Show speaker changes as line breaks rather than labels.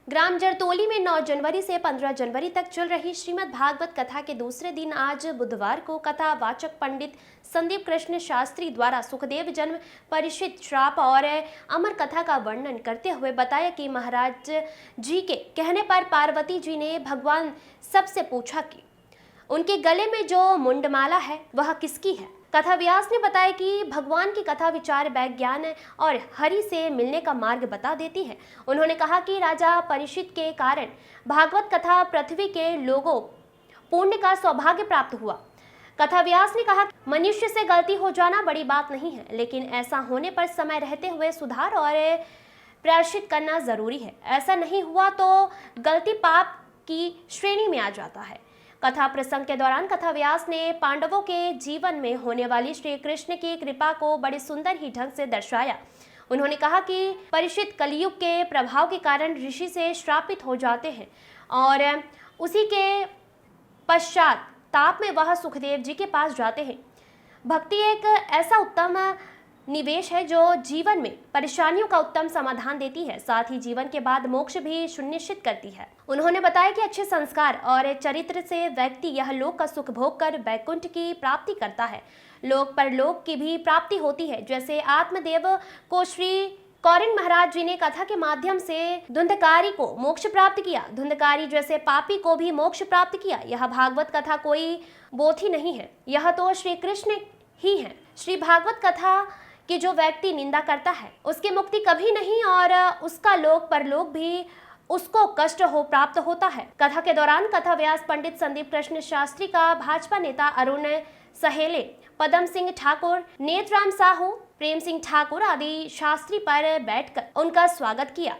ग्राम जरतोली में 9 जनवरी से 15 जनवरी तक चल रही श्रीमद् भागवत कथा के दूसरे दिन आज बुधवार को कथा वाचक पंडित संदीप कृष्ण शास्त्री द्वारा सुखदेव जन्म परिषद श्राप और अमर कथा का वर्णन करते हुए बताया कि महाराज जी के कहने पर पार्वती जी ने भगवान सबसे पूछा कि उनके गले में जो मुंडमाला है वह किसकी है। कथा व्यास ने बताया कि भगवान की कथा विचार विज्ञान और हरि से मिलने का मार्ग बता देती है। उन्होंने कहा कि राजा परीक्षित के कारण भागवत कथा पृथ्वी के लोगों पुण्य का सौभाग्य प्राप्त हुआ। कथा व्यास ने कहा कि मनुष्य से गलती हो जाना बड़ी बात नहीं है, लेकिन ऐसा होने पर समय रहते हुए सुधार और प्रायश्चित करना जरूरी है। ऐसा नहीं हुआ तो गलती पाप की श्रेणी में आ जाता है। कथा प्रसंग के दौरान कथा व्यास ने पांडवों के जीवन में होने वाली श्री कृष्ण की कृपा को बड़े सुंदर ही ढंग से दर्शाया। उन्होंने कहा कि परीक्षित कलयुग के प्रभाव के कारण ऋषि से श्रापित हो जाते हैं और उसी के पश्चात ताप में वह सुखदेव जी के पास जाते हैं। भक्ति एक ऐसा उत्तम निवेश है जो जीवन में परेशानियों का उत्तम समाधान देती है, साथ ही जीवन के बाद मोक्ष भी सुनिश्चित करती है। उन्होंने बताया कि अच्छे संस्कार और चरित्र से व्यक्ति यह लोक का सुख भोग कर वैकुंठ की प्राप्ति करता है। लोक परलोक की भी प्राप्ति होती है। जैसे आत्मदेव को श्री कौरिन महाराज जी ने कथा के माध्यम से धुंधकारी को मोक्ष प्राप्त किया, धुंधकारी जैसे पापी को भी मोक्ष प्राप्त किया। यह भागवत कथा कोई बोथी नहीं है, यह तो श्री कृष्ण ही है। श्री भागवत कथा कि जो व्यक्ति निंदा करता है उसकी मुक्ति कभी नहीं और उसका लोक परलोक भी उसको कष्ट हो प्राप्त होता है। कथा के दौरान कथा व्यास पंडित संदीप कृष्ण शास्त्री का भाजपा नेता अरुण सहेले, पदम सिंह ठाकुर, नेतराम साहू, प्रेम सिंह ठाकुर आदि शास्त्री पर बैठकर उनका स्वागत किया।